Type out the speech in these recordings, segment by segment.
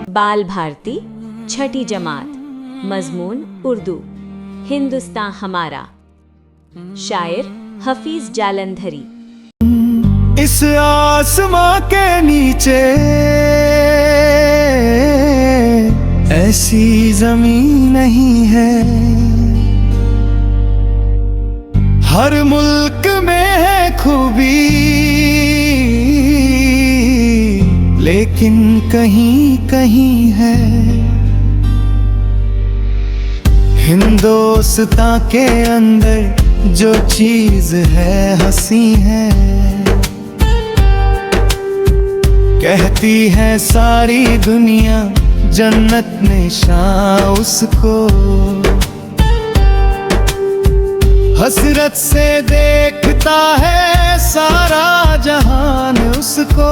बाल भारती छठी जमात, मजमून उर्दू। हिंदुस्तान हमारा। शायर हफीज जालंधरी। इस आसमां के नीचे ऐसी जमीन नहीं है। हर मुल्क में है खूबी, लेकिन कहीं कहीं है। हिंदुस्तान के अंदर जो चीज है हंसी है। कहती है सारी दुनिया जन्नत निशां उसको। हसरत से देखता है सारा जहान उसको।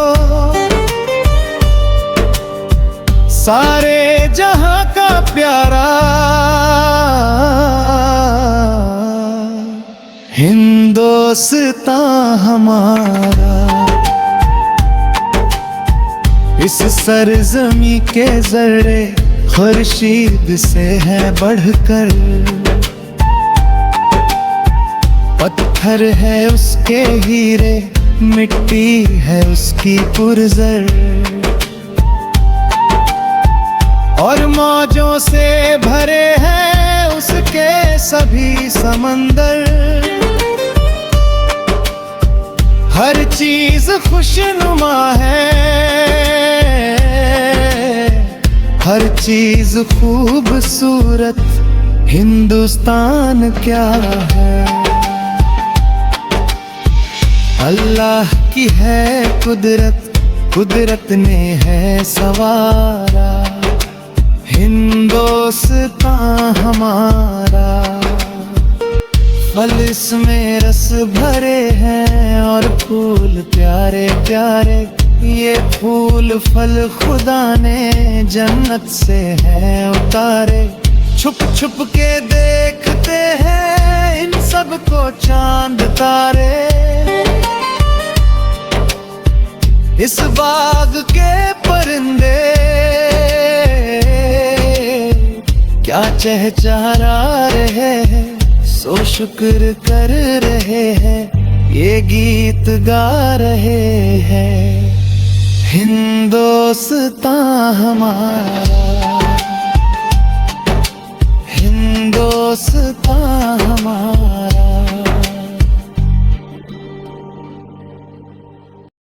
सारे जहां का प्यारा हिंदुस्तान हमारा। इस सरजमी के जर्रे खुर्शीद से है बढ़कर। पत्थर है उसके हीरे, मिट्टी है उसकी पुरजर। और मौजों से भरे हैं उसके सभी समंदर। हर चीज खुशनुमा है, हर चीज खूबसूरत। हिंदुस्तान क्या है? अल्लाह की है कुदरत, कुदरत ने है सवारा हिंदुस्तान हमारा। फल इसमें रस भरे हैं और फूल प्यारे प्यारे। ये फूल फल खुदा ने जन्नत से है उतारे। छुप छुप के देखते हैं इन सब को चांद तारे। इस बाग के परिंदे क्या चहचहा रहे हैं, सो शुक्र कर रहे हैं, ये गीत गा रहे हैं। हिंदुस्तान हमारा, हिंदुस्तान हमारा।